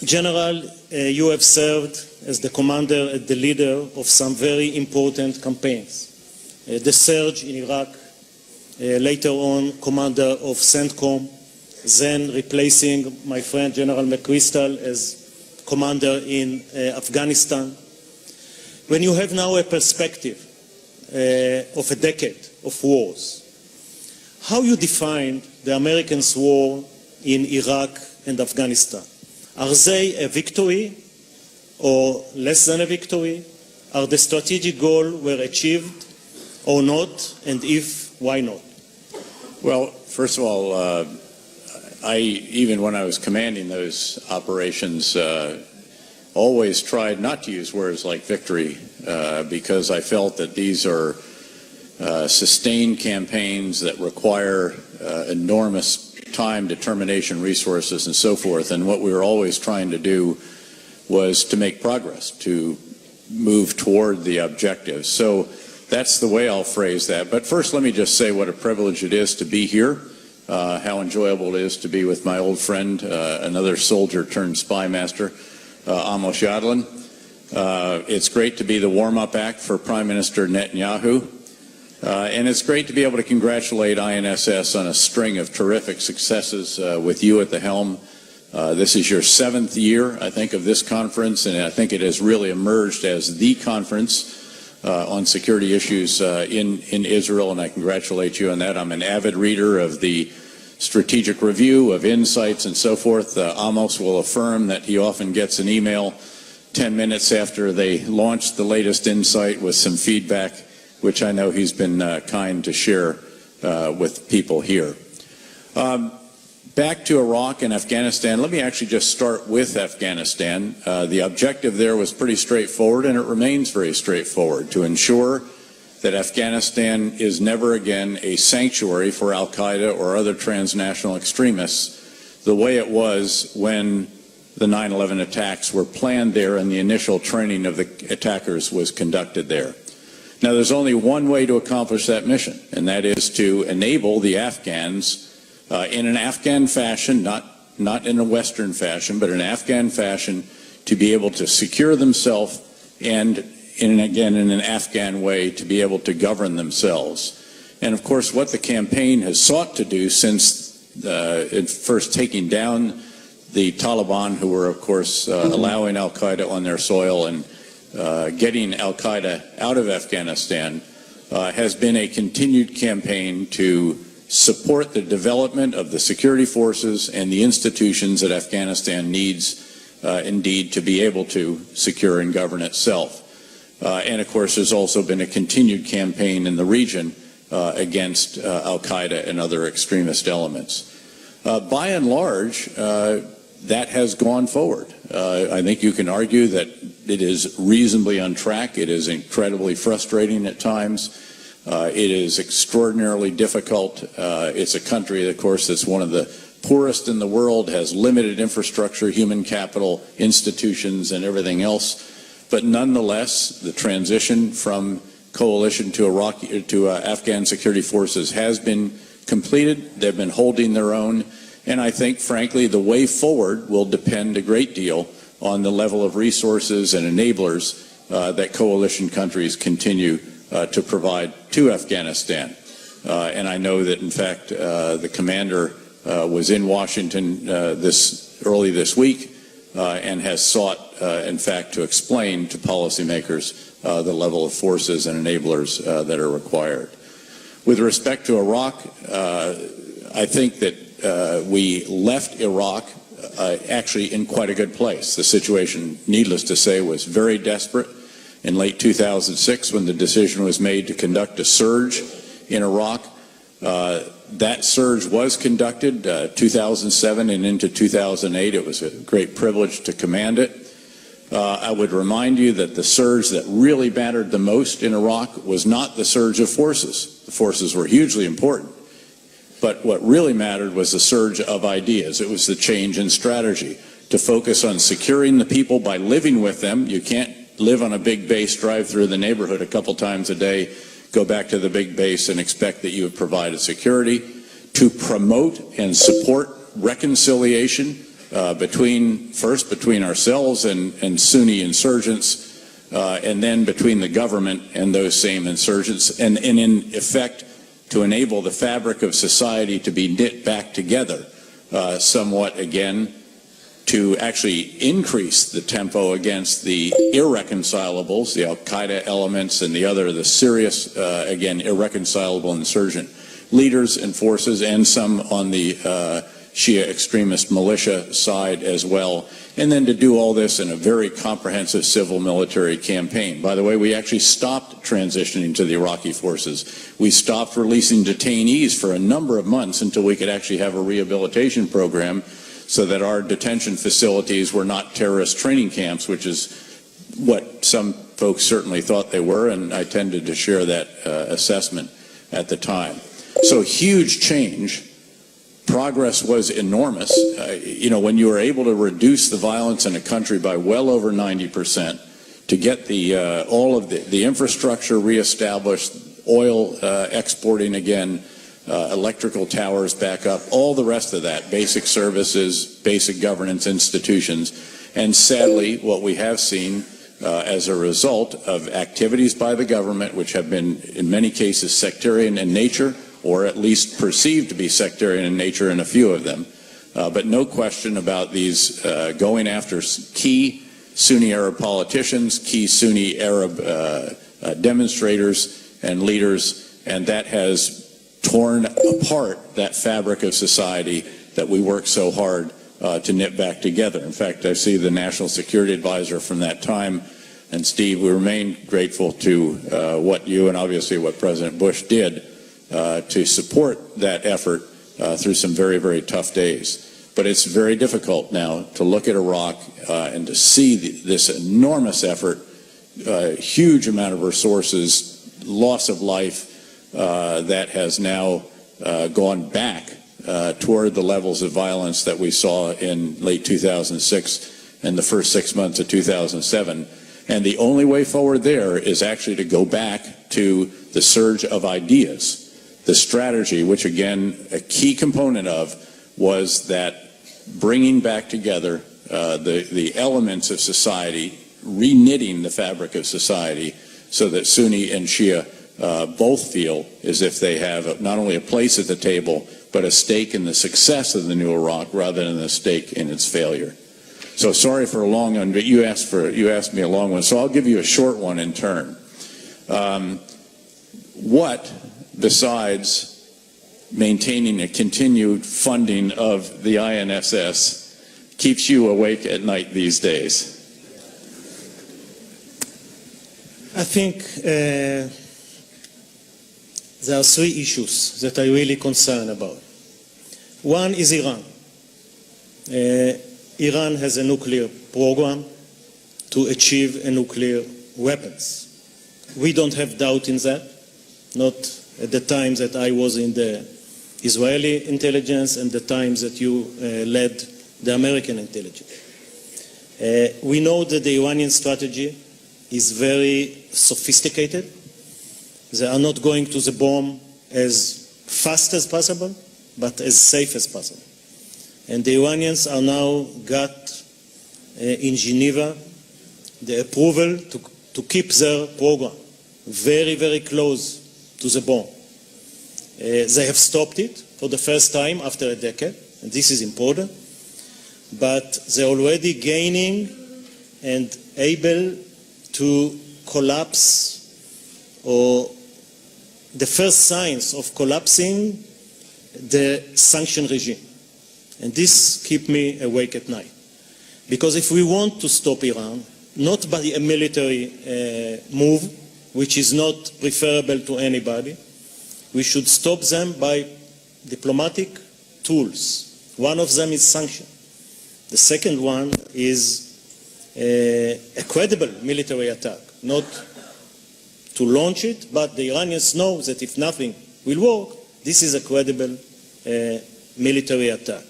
General, you have served as the commander and the leader of some very important campaigns. The surge in Iraq, later on commander of CENTCOM, then replacing my friend General McChrystal as commander in Afghanistan. When you have now a perspective of a decade of wars, how you define the Americans' war in Iraq and Afghanistan? Are they a victory or less than a victory? Are the strategic goals were achieved or not? And if, why not? Well, first of all, even when I was commanding those operations, always tried not to use words like victory because I felt that these are sustained campaigns that require enormous time, determination, resources, and so forth. And what we were always trying to do was to make progress, to move toward the objectives. So that's the way I'll phrase that. But first, let me just say what a privilege it is to be here, how enjoyable it is to be with my old friend, another soldier turned spy master, Amos Yadlin. It's great to be the warm-up act for Prime Minister Netanyahu. And it's great to be able to congratulate INSS on a string of terrific successes with you at the helm. This is your 7th year, I think, of this conference, and I think it has really emerged as the conference on security issues in Israel, and I congratulate you on that. I'm an avid reader of the strategic review, of insights, and so forth. Amos will affirm that he often gets an email 10 minutes after they launch the latest insight with some feedback, which I know he's been kind to share with people here. Back to Iraq and Afghanistan, let me actually just start with Afghanistan. The objective there was pretty straightforward, and it remains very straightforward, to ensure that Afghanistan is never again a sanctuary for al-Qaeda or other transnational extremists, the way it was when the 9/11 attacks were planned there and the initial training of the attackers was conducted there. Now, there's only one way to accomplish that mission, and that is to enable the Afghans in an Afghan fashion, not in a Western fashion, but in an Afghan fashion, to be able to secure themselves and, again, in an Afghan way, to be able to govern themselves. And, of course, what the campaign has sought to do since first taking down the Taliban, who were, of course, allowing al-Qaeda on their soil and getting al-Qaeda out of Afghanistan, has been a continued campaign to support the development of the security forces and the institutions that Afghanistan needs, indeed, to be able to secure and govern itself. And, of course, there's also been a continued campaign in the region against al-Qaeda and other extremist elements. By and large, that has gone forward. I think you can argue that it is reasonably on track. It is incredibly frustrating at times. It is extraordinarily difficult. It's a country, of course, that's one of the poorest in the world, has limited infrastructure, human capital, institutions, and everything else. But nonetheless, the transition from coalition to Afghan security forces has been completed. They've been holding their own. And I think, frankly, the way forward will depend a great deal on the level of resources and enablers that coalition countries continue to provide to Afghanistan. And I know that, in fact, the commander was in Washington early this week and has sought, in fact, to explain to policymakers the level of forces and enablers that are required. With respect to Iraq, I think that we left Iraq actually in quite a good place. The situation, needless to say, was very desperate. In late 2006, when the decision was made to conduct a surge in Iraq, that surge was conducted 2007 and into 2008. It was a great privilege to command it. I would remind you that the surge that really mattered the most in Iraq was not the surge of forces. The forces were hugely important. But what really mattered was the surge of ideas. It was the change in strategy to focus on securing the people by living with them. You can't live on a big base, drive through the neighborhood a couple times a day, go back to the big base and expect that you have provided security. To promote and support reconciliation between ourselves and Sunni insurgents, and then between the government and those same insurgents, and in effect to enable the fabric of society to be knit back together somewhat again, to actually increase the tempo against the irreconcilables, the Al-Qaeda elements and the serious, again, irreconcilable insurgent leaders and forces, and some on the Shia extremist militia side as well, and then to do all this in a very comprehensive civil military campaign. By the way, we actually stopped transitioning to the Iraqi forces. We stopped releasing detainees for a number of months until we could actually have a rehabilitation program so that our detention facilities were not terrorist training camps, which is what some folks certainly thought they were, and I tended to share that assessment at the time. So huge change. Progress was enormous. When you were able to reduce the violence in a country by well over 90%, to get all of the infrastructure reestablished, oil exporting again, electrical towers back up, all the rest of that, basic services, basic governance institutions, and sadly, what we have seen as a result of activities by the government, which have been in many cases sectarian in nature, or at least perceived to be sectarian in nature in a few of them. But no question about these going after key Sunni Arab politicians, key Sunni Arab demonstrators and leaders, and that has torn apart that fabric of society that we worked so hard to knit back together. In fact, I see the National Security Advisor from that time, and Steve, we remain grateful to what you and obviously what President Bush did to support that effort through some very, very tough days. But it's very difficult now to look at Iraq and to see this enormous effort, huge amount of resources, loss of life that has now gone back toward the levels of violence that we saw in late 2006 and the first 6 months of 2007. And the only way forward there is actually to go back to the surge of ideas. The strategy, which again, a key component of, was that bringing back together the elements of society, reknitting the fabric of society so that Sunni and Shia both feel as if they have not only a place at the table, but a stake in the success of the new Iraq rather than a stake in its failure. So sorry for a long one, but you asked me a long one, so I'll give you a short one in turn. What, besides maintaining a continued funding of the INSS, keeps you awake at night these days? I think there are three issues that I'm really concerned about. One is Iran. Iran has a nuclear program to achieve a nuclear weapons. We don't have doubt in that, not at the time that I was in the Israeli intelligence and the times that you led the American intelligence. We know that the Iranian strategy is very sophisticated. They are not going to the bomb as fast as possible, but as safe as possible. And the Iranians are now got in Geneva the approval to keep their program very, very close to the bomb. They have stopped it for the first time after a decade, and this is important, but they're already gaining and able to collapse, or the first signs of collapsing the sanction regime. And this keeps me awake at night. Because if we want to stop Iran, not by a military move, which is not preferable to anybody, we should stop them by diplomatic tools. One of them is sanction. The second one is a credible military attack, not to launch it, but the Iranians know that if nothing will work, this is a credible military attack.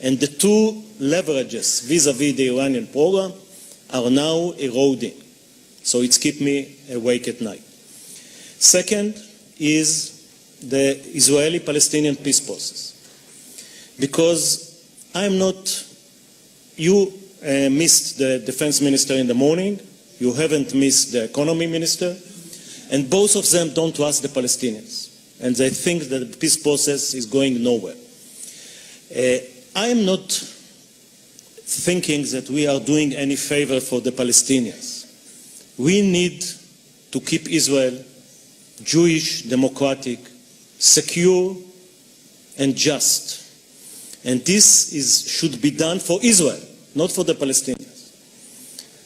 And the two leverages vis-à-vis the Iranian program are now eroding. So it's kept me awake at night. Second is the Israeli-Palestinian peace process. Because I'm not you missed the defense minister in the morning, you haven't missed the economy minister, and both of them don't trust the Palestinians. And they think that the peace process is going nowhere. I am not thinking that we are doing any favor for the Palestinians. We need to keep Israel Jewish, democratic, secure, and just. And this should be done for Israel, not for the Palestinians.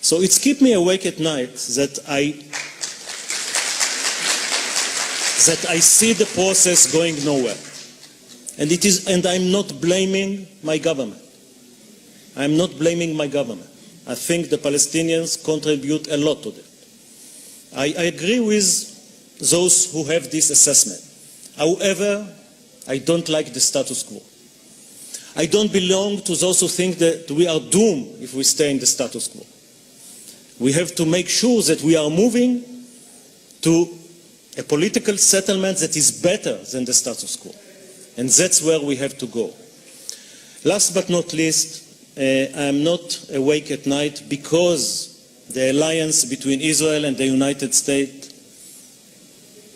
So it's kept me awake at night that I see the process going nowhere. And I'm not blaming my government. I'm not blaming my government. I think the Palestinians contribute a lot to that. I agree with those who have this assessment. However, I don't like the status quo. I don't belong to those who think that we are doomed if we stay in the status quo. We have to make sure that we are moving to a political settlement that is better than the status quo. And that's where we have to go. Last but not least, I am not awake at night because the alliance between Israel and the United States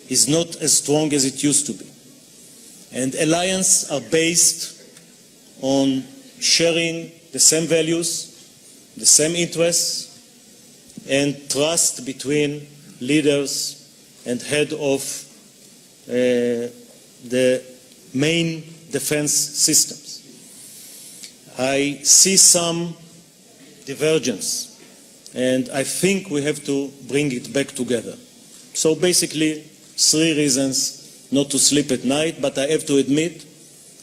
is not as strong as it used to be. And alliances are based on sharing the same values, the same interests, and trust between leaders and head of the main defense systems. I see some divergence, and I think we have to bring it back together. So basically, 3 reasons not to sleep at night, but I have to admit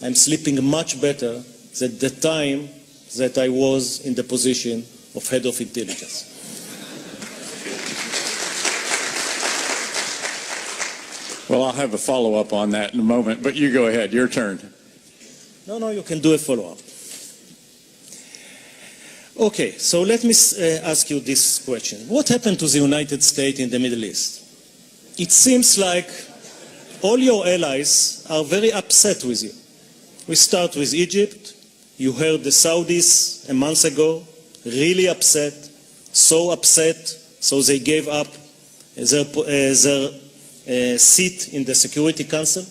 I'm sleeping much better than the time that I was in the position of head of intelligence. Well, I'll have a follow-up on that in a moment, but you go ahead. Your turn. No, you can do a follow-up. Okay, so let me ask you this question. What happened to the United States in the Middle East? It seems like all your allies are very upset with you. We start with Egypt. You heard the Saudis a month ago, really upset, so they gave up their seat in the Security Council.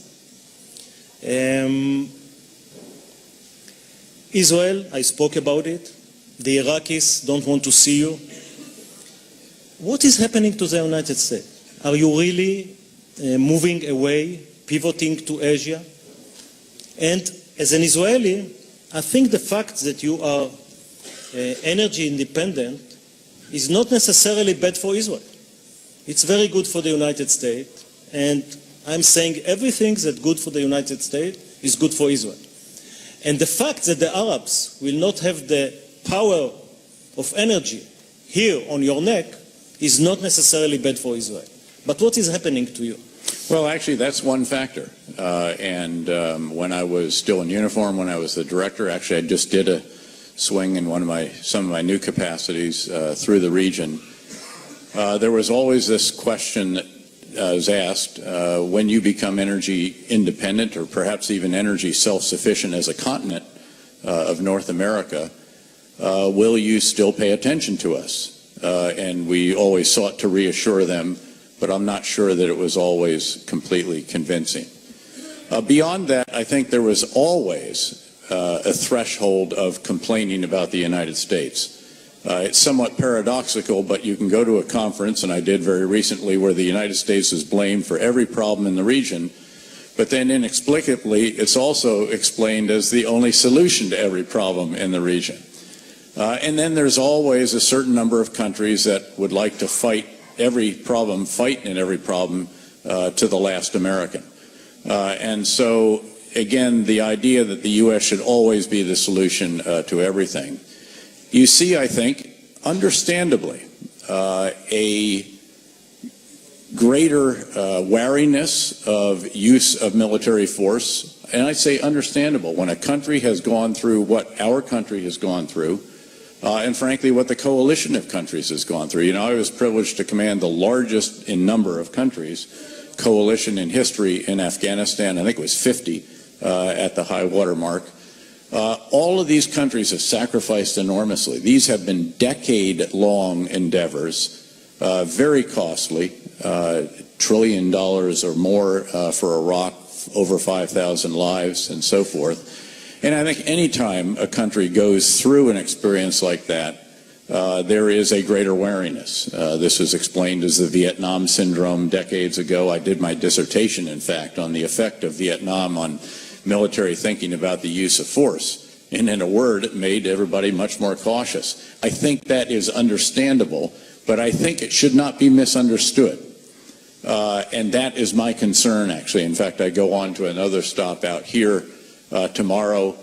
Israel, I spoke about it. The Iraqis don't want to see you. What is happening to the United States? Are you really moving away, pivoting to Asia? And as an Israeli, I think the fact that you are energy independent is not necessarily bad for Israel. It's very good for the United States, and I'm saying everything that's good for the United States is good for Israel. And the fact that the Arabs will not have the power of energy here on your neck is not necessarily bad for Israel. But what is happening to you? Well, actually, that's one factor. When I was still in uniform, when I was the director, actually, I just did a swing in some of my new capacities through the region. There was always this question that was asked, when you become energy independent or perhaps even energy self-sufficient as a continent of North America, will you still pay attention to us? And we always sought to reassure them, but I'm not sure that it was always completely convincing. Beyond that, I think there was always a threshold of complaining about the United States. It's somewhat paradoxical, but you can go to a conference, and I did very recently, where the United States is blamed for every problem in the region, but then inexplicably it's also explained as the only solution to every problem in the region. And then there's always a certain number of countries that would like to fight in every problem to the last American. And so, again, the idea that the U.S. should always be the solution to everything. You see, I think, understandably, a greater wariness of use of military force, and I say understandable, when a country has gone through what our country has gone through, and frankly what the coalition of countries has gone through. You know, I was privileged to command the largest in number of countries coalition in history in Afghanistan. I think it was 50 at the high water mark. All of these countries have sacrificed enormously. These have been decade-long endeavors, very costly, $1 trillion or more for Iraq, over 5,000 lives and so forth. And I think any time a country goes through an experience like that, there is a greater wariness. This was explained as the Vietnam syndrome decades ago. I did my dissertation, in fact, on the effect of Vietnam on military thinking about the use of force. And in a word, it made everybody much more cautious. I think that is understandable, but I think it should not be misunderstood. And that is my concern, actually. In fact, I go on to another stop out here tomorrow.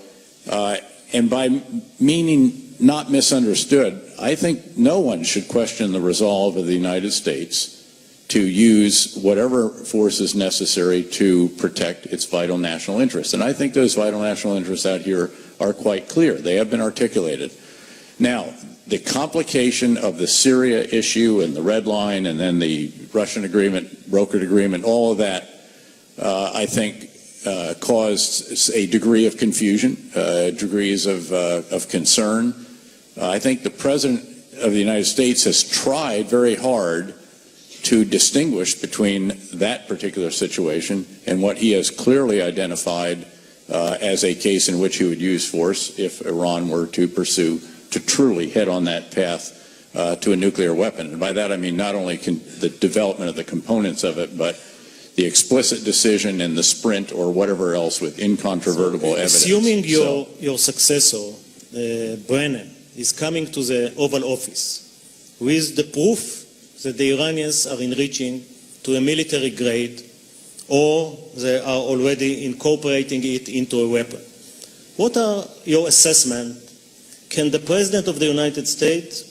And by meaning not misunderstood, I think no one should question the resolve of the United States to use whatever force is necessary to protect its vital national interests. And I think those vital national interests out here are quite clear. They have been articulated. Now, the complication of the Syria issue and the red line and then the Russian agreement, brokered agreement, all of that, I think, caused a degree of confusion, degrees of concern. I think the President of the United States has tried very hard to distinguish between that particular situation and what he has clearly identified as a case in which he would use force if Iran were to pursue, to truly head on that path to a nuclear weapon. And by that I mean not only the development of the components of it, but the explicit decision and the sprint or whatever else with incontrovertible evidence. Assuming your successor, Brennan, is coming to the Oval Office with the proof that the Iranians are enriching to a military grade or they are already incorporating it into a weapon, what are your assessment? Can the President of the United States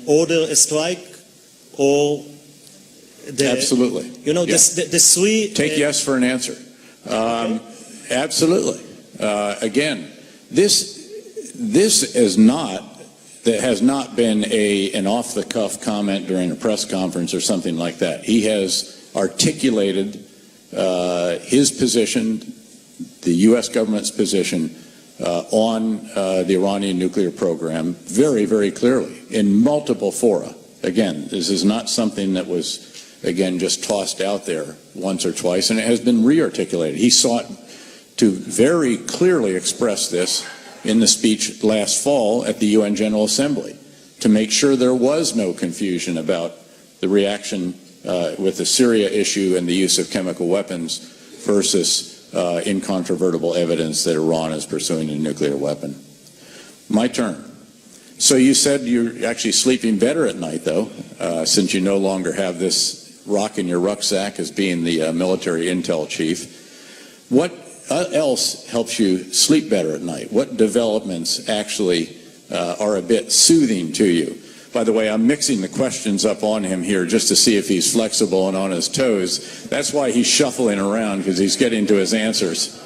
order a strike or absolutely. You know, yeah. the three... Take yes for an answer. Okay. Absolutely. Again, this is not, that has not been an off-the-cuff comment during a press conference or something like that. He has articulated his position, the U.S. government's position, on the Iranian nuclear program very, very clearly in multiple fora. Again, this is not something that was, again, just tossed out there once or twice, and it has been re-articulated. He sought to very clearly express this in the speech last fall at the UN General Assembly to make sure there was no confusion about the reaction with the Syria issue and the use of chemical weapons versus incontrovertible evidence that Iran is pursuing a nuclear weapon. My turn. So you said you're actually sleeping better at night, though, since you no longer have this rock in your rucksack as being the military intel chief. What else helps you sleep better at night? What developments actually are a bit soothing to you? By the way, I'm mixing the questions up on him here just to see if he's flexible and on his toes. That's why he's shuffling around, because he's getting to his answers.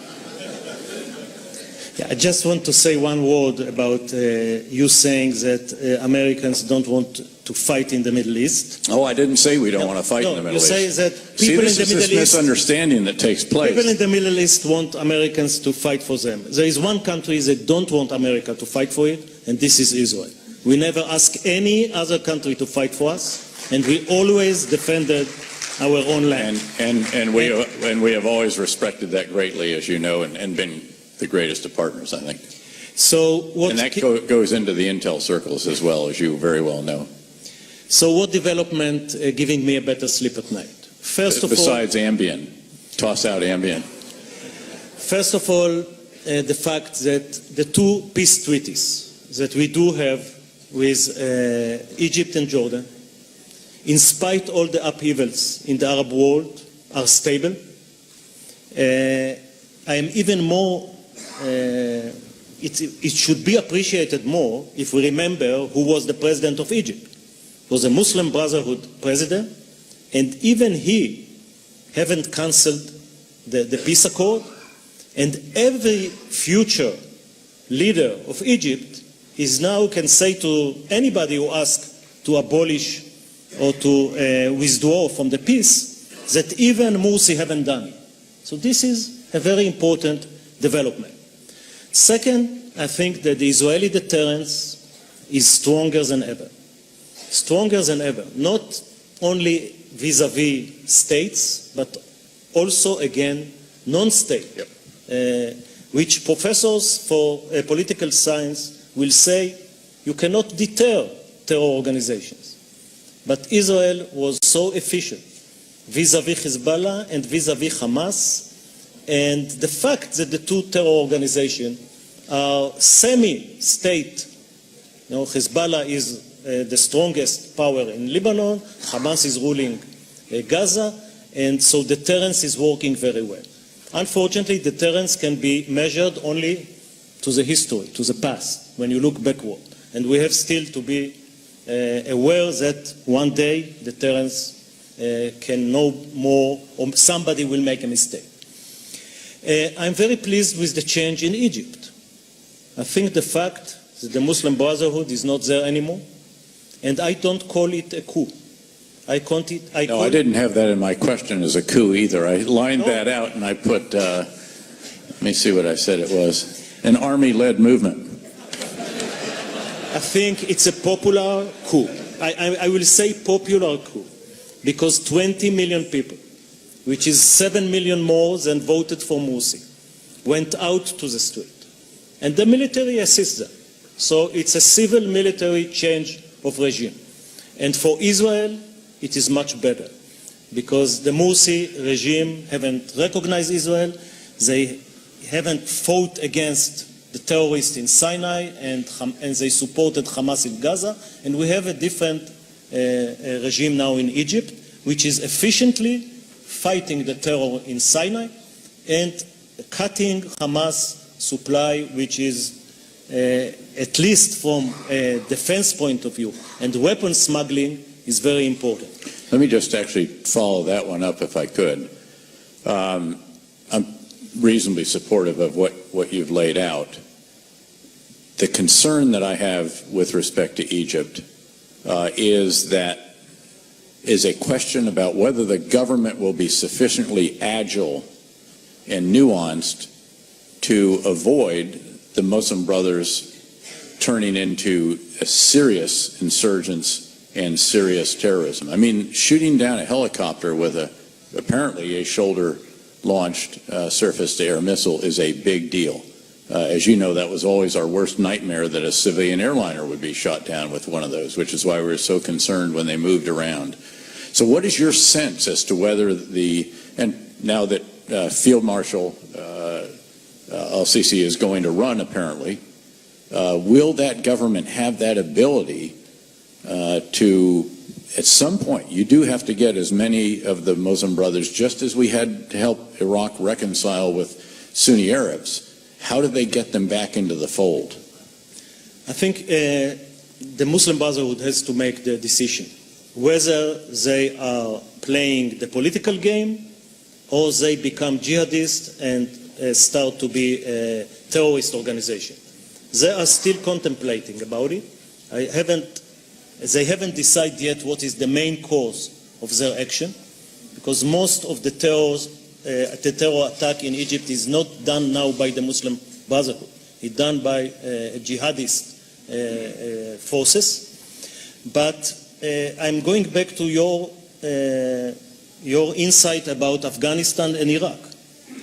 Yeah, I just want to say one word about you saying that Americans don't want to fight in the Middle East. Oh, I didn't say we don't want to fight in the Middle East. You say that people in the Middle East... misunderstanding that takes place. People in the Middle East want Americans to fight for them. There is one country that don't want America to fight for it, and this is Israel. We never ask any other country to fight for us, and we always defended our own land. And we have always respected that greatly, as you know, and been the greatest of partners, I think. So what and that goes into the intel circles as well, as you very well know. So what development giving me a better sleep at night? Besides Ambien, toss out Ambien. First of all, the fact that the two peace treaties that we do have with Egypt and Jordan, in spite of all the upheavals in the Arab world, are stable. I am even more, it should be appreciated more if we remember who was the president of Egypt. It was a Muslim Brotherhood president, and even he haven't cancelled the peace accord, and every future leader of Egypt is now can say to anybody who asks to abolish or to withdraw from the peace that even Morsi haven't done it. So this is a very important development. Second, I think that the Israeli deterrence is stronger than ever. Stronger than ever, not only vis-à-vis states, but also, again, non-state, which professors for political science will say you cannot deter terror organizations. But Israel was so efficient vis-à-vis Hezbollah and vis-à-vis Hamas, and the fact that the two terror organizations are semi-state, Hezbollah is the strongest power in Lebanon, Hamas is ruling Gaza, and so deterrence is working very well. Unfortunately, deterrence can be measured only to the history, to the past, when you look backward. And we have still to be aware that one day deterrence can no more, or somebody will make a mistake. I'm very pleased with the change in Egypt. I think the fact that the Muslim Brotherhood is not there anymore, and I don't call it a coup. I didn't have that in my question as a coup either. I lined that out and I put, let me see what I said it was, an army-led movement. I think it's a popular coup. I will say popular coup, because 20 million people, which is 7 million more than voted for Morsi, went out to the street. And the military assists them. So it's a civil-military change of regime. And for Israel, it is much better, because the Morsi regime haven't recognized Israel, they haven't fought against the terrorists in Sinai, and they supported Hamas in Gaza, and we have a different regime now in Egypt, which is efficiently fighting the terror in Sinai and cutting Hamas supply, which is at least from a defense point of view, and weapon smuggling is very important. Let me just actually follow that one up if I could. I'm reasonably supportive of what you've laid out. The concern that I have with respect to Egypt is a question about whether the government will be sufficiently agile and nuanced to avoid the Muslim Brothers turning into a serious insurgents and serious terrorism. I mean, shooting down a helicopter with apparently a shoulder-launched surface-to-air missile is a big deal. As you know, that was always our worst nightmare, that a civilian airliner would be shot down with one of those, which is why we were so concerned when they moved around. So what is your sense as to whether and now that Field Marshal al-Sisi is going to run, apparently, will that government have that ability to, at some point, you do have to get as many of the Muslim Brothers, just as we had to help Iraq reconcile with Sunni Arabs. How do they get them back into the fold? I think the Muslim Brotherhood has to make the decision whether they are playing the political game or they become jihadists and start to be a terrorist organization. They are still contemplating about it. They haven't decided yet what is the main cause of their action, because most of the terror attack in Egypt is not done now by the Muslim Brotherhood. It's done by jihadist forces. But I'm going back to your insight about Afghanistan and Iraq.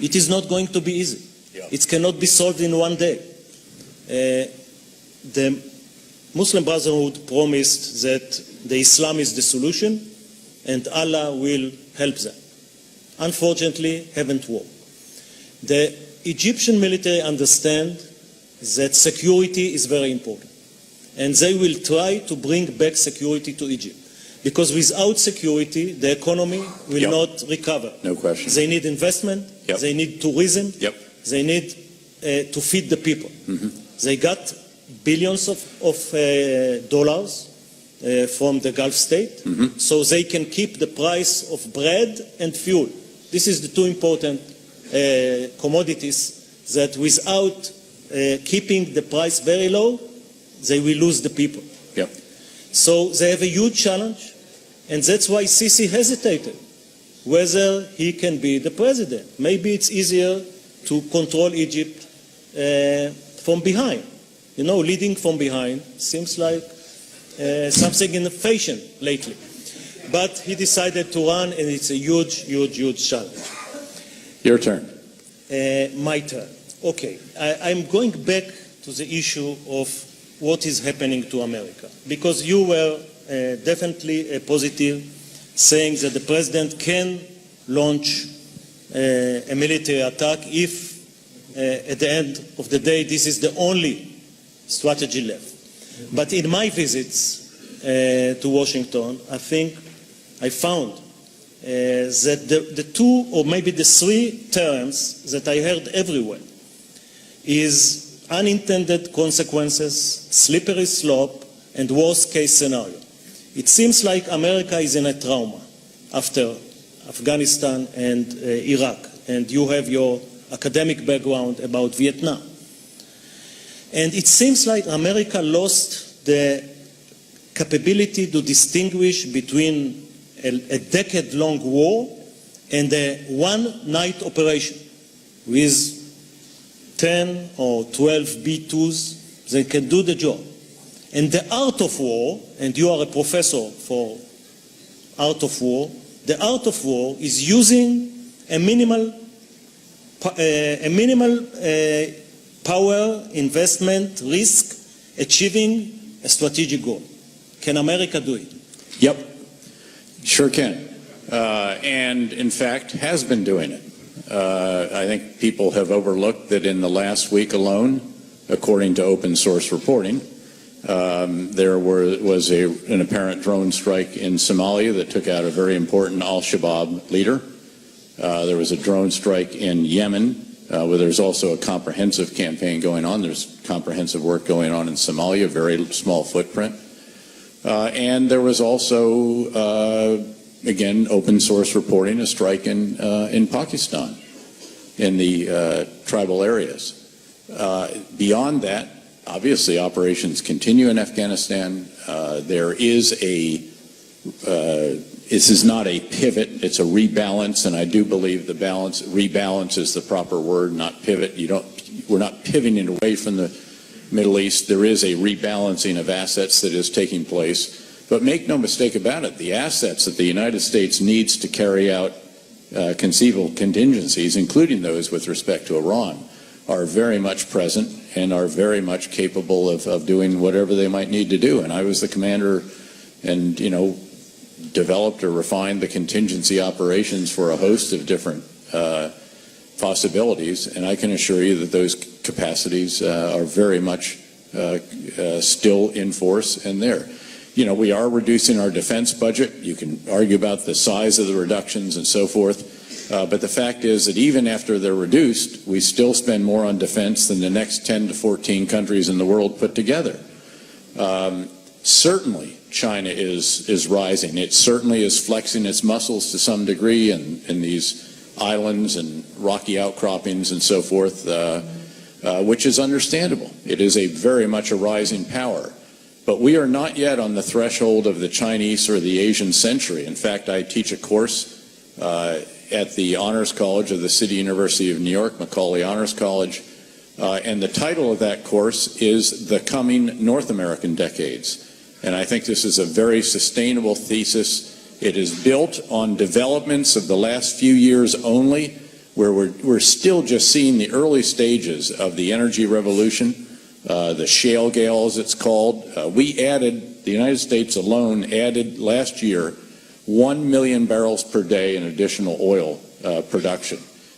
It is not going to be easy. Yeah. It cannot be solved in one day. The Muslim Brotherhood promised that the Islam is the solution and Allah will help them. Unfortunately, haven't worked. The Egyptian military understand that security is very important, and they will try to bring back security to Egypt, because without security, the economy will not recover. No question. They need investment. They need tourism. They need to feed the people. They got billions of dollars from the Gulf state, so they can keep the price of bread and fuel. This is the two important commodities that without keeping the price very low, they will lose the people. So they have a huge challenge, and that's why Sisi hesitated whether he can be the president. Maybe it's easier to control Egypt from behind. You know, leading from behind seems like something in the fashion lately. But he decided to run, and it's a huge, huge, huge challenge. Your turn. My turn. Okay. I'm going back to the issue of what is happening to America, because you were definitely positive, saying that the president can launch a military attack if at the end of the day this is the only strategy left. But in my visits to Washington, I think I found that the two or maybe the three terms that I heard everywhere is unintended consequences, slippery slope, and worst case scenario. It seems like America is in a trauma after Afghanistan and Iraq, and you have your academic background about Vietnam. And it seems like America lost the capability to distinguish between a decade-long war and a one-night operation with 10 or 12 B-2s that can do the job. And the art of war, and you are a professor for art of war, the art of war is using a minimal power, investment, risk, achieving a strategic goal. Can America do it? Yep, sure can. And in fact, has been doing it. I think people have overlooked that in the last week alone, according to open source reporting, there was an apparent drone strike in Somalia that took out a very important al-Shabaab leader. There was a drone strike in Yemen, where there's also a comprehensive campaign going on. There's comprehensive work going on in Somalia, very small footprint. And there was also, again, open source reporting, a strike in Pakistan, in the tribal areas. Beyond that, obviously, operations continue in Afghanistan. There is this is not a pivot, it's a rebalance, and I do believe rebalance is the proper word, not pivot. We're not pivoting away from the Middle East. There is a rebalancing of assets that is taking place. But make no mistake about it, the assets that the United States needs to carry out conceivable contingencies, including those with respect to Iran, are very much present and are very much capable of doing whatever they might need to do. And I was the commander and, developed or refined the contingency operations for a host of different possibilities. And I can assure you that those capacities are very much still in force and there. We are reducing our defense budget. You can argue about the size of the reductions and so forth. But the fact is that even after they're reduced, we still spend more on defense than the next 10 to 14 countries in the world put together. Certainly, China is rising. It certainly is flexing its muscles to some degree in these islands and rocky outcroppings and so forth, which is understandable. It is very much a rising power. But we are not yet on the threshold of the Chinese or the Asian century. In fact, I teach a course at the Honors College of the City University of New York, Macaulay Honors College, and the title of that course is The Coming North American Decades. And I think this is a very sustainable thesis. It is built on developments of the last few years only, where we're still just seeing the early stages of the energy revolution, the shale gale as it's called. The United States alone added last year 1 million barrels per day in additional oil production.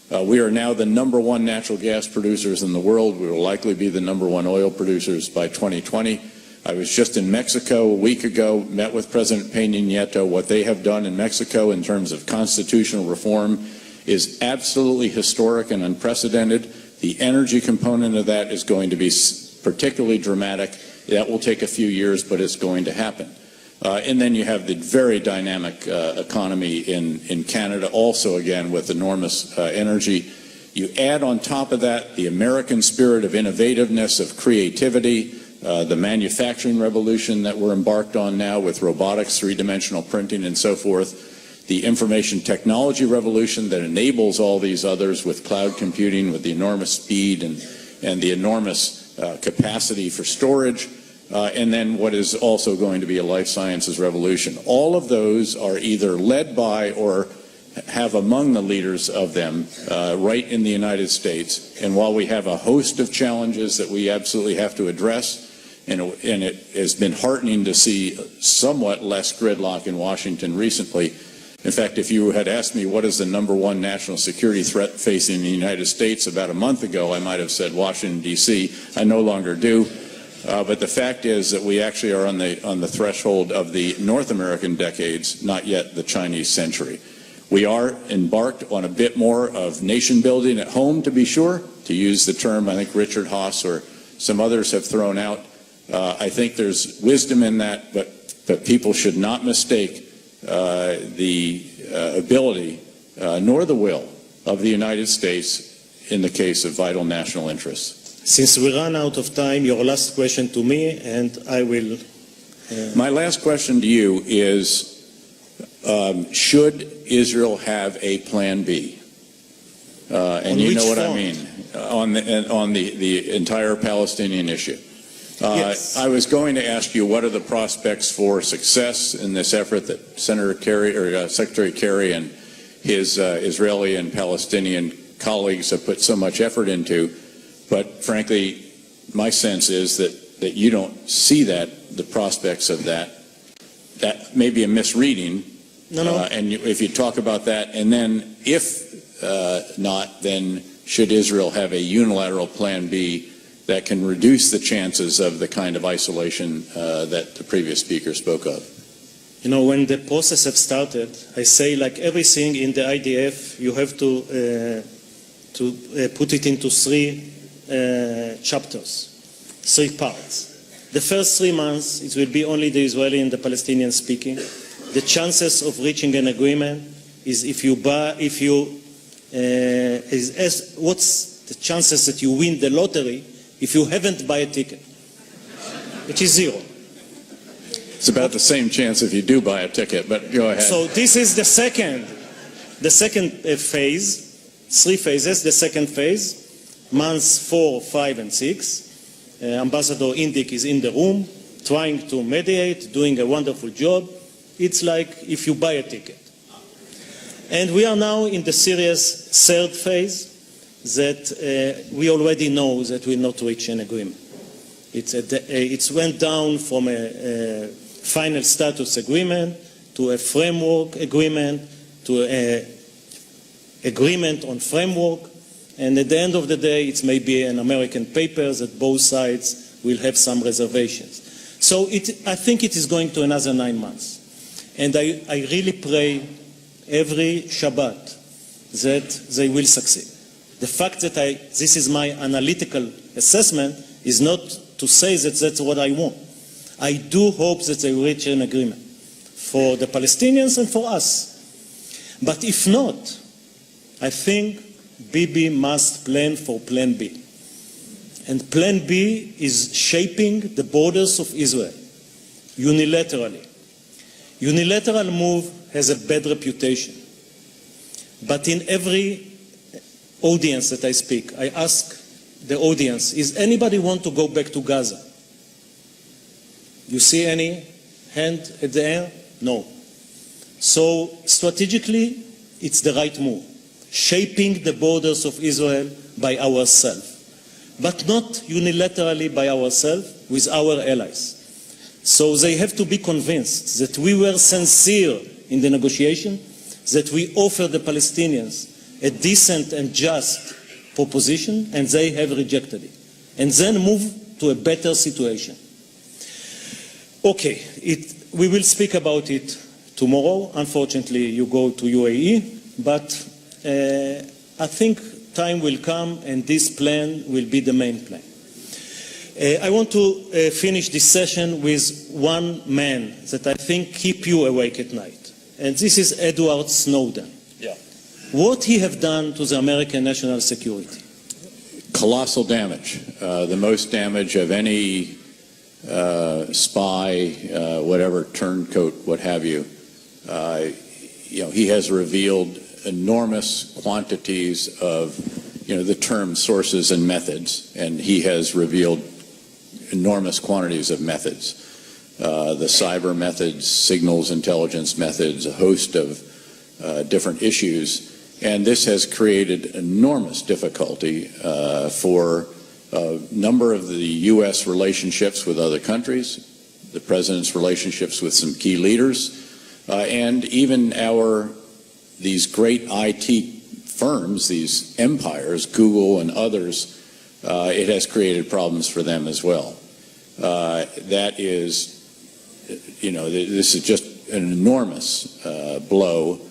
We are now the #1 natural gas producers in the world. We will likely be the #1 oil producers by 2020. I was just in Mexico a week ago, met with President Peña Nieto. What they have done in Mexico in terms of constitutional reform is absolutely historic and unprecedented. The energy component of that is going to be particularly dramatic. That will take a few years, but it's going to happen. And then you have the very dynamic economy in Canada, also again with enormous energy. You add on top of that the American spirit of innovativeness, of creativity, the manufacturing revolution that we're embarked on now with robotics, three-dimensional printing, and so forth, the information technology revolution that enables all these others with cloud computing, with the enormous speed and and the enormous capacity for storage, and then what is also going to be a life sciences revolution. All of those are either led by or have among the leaders of them right in the United States. And while we have a host of challenges that we absolutely have to address, and it has been heartening to see somewhat less gridlock in Washington recently. In fact, if you had asked me what is the #1 national security threat facing the United States about a month ago, I might have said Washington, D.C. I no longer do. But the fact is that we actually are on the threshold of the North American decades, not yet the Chinese century. We are embarked on a bit more of nation building at home, to be sure, to use the term I think Richard Haas or some others have thrown out. I think there's wisdom in that, but people should not mistake the ability nor the will of the United States in the case of vital national interests. Since we ran out of time, your last question to me, and I will... My last question to you is, should Israel have a plan B? And you know what I mean, on the entire Palestinian issue. Yes. I was going to ask you what are the prospects for success in this effort that Senator Kerry or Secretary Kerry and his Israeli and Palestinian colleagues have put so much effort into, but frankly, my sense is that you don't see the prospects of that. That may be a misreading. No. And if you talk about that, and then if not, then should Israel have a unilateral plan B that can reduce the chances of the kind of isolation that the previous speaker spoke of? You know, when the process has started, I say, like everything in the IDF, you have to put it into 3 chapters, 3 parts. The first 3 months, it will be only the Israeli and the Palestinian speaking. The chances of reaching an agreement is what's the chances that you win the lottery if you haven't buy a ticket, which is 0. It's about the same chance if you do buy a ticket, but go ahead. So this is the second phase, 3 phases. The second phase, months 4, 5, and 6. Ambassador Indik is in the room, trying to mediate, doing a wonderful job. It's like if you buy a ticket. And we are now in the serious 3rd phase that we already know that will not reach an agreement. It went down from a final status agreement to a framework agreement to an agreement on framework, and at the end of the day it may be an American paper that both sides will have some reservations. So I think it is going to another 9 months. And I really pray every Shabbat that they will succeed. The fact that this is my analytical assessment is not to say that that's what I want. I do hope that they will reach an agreement for the Palestinians and for us. But if not, I think Bibi must plan for Plan B. And Plan B is shaping the borders of Israel unilaterally. Unilateral move has a bad reputation. But in every audience that I speak, I ask the audience, is anybody want to go back to Gaza? You see any hand at the air? No. So strategically, it's the right move. Shaping the borders of Israel by ourselves. But not unilaterally by ourselves, with our allies. So they have to be convinced that we were sincere in the negotiation, that we offer the Palestinians a decent and just proposition, and they have rejected it. And then move to a better situation. Okay, we will speak about it tomorrow. Unfortunately, you go to UAE, but I think time will come and this plan will be the main plan. I want to finish this session with one man that I think keep you awake at night. And this is Edward Snowden. Yeah. What he have done to the American national security? Colossal damage. The most damage of any spy, whatever, turncoat, what have you. He has revealed enormous quantities of the term sources and methods, and he has revealed enormous quantities of methods. The cyber methods, signals intelligence methods, a host of different issues. And this has created enormous difficulty for a number of the U.S. relationships with other countries, the President's relationships with some key leaders, and even these great IT firms, these empires, Google and others, it has created problems for them as well. That is, this is just an enormous blow.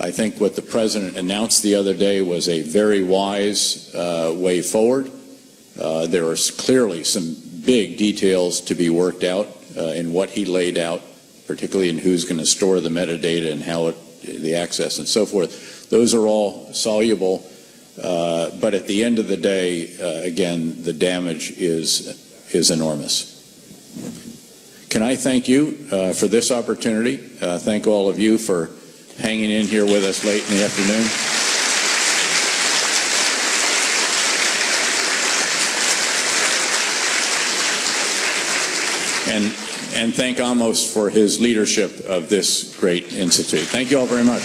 I think what the President announced the other day was a very wise way forward. There are clearly some big details to be worked out in what he laid out, particularly in who's going to store the metadata and how the access and so forth. Those are all soluble, but at the end of the day, again, the damage is enormous. Can I thank you for this opportunity? Thank all of you for hanging in here with us late in the afternoon. And thank Amos for his leadership of this great institute. Thank you all very much.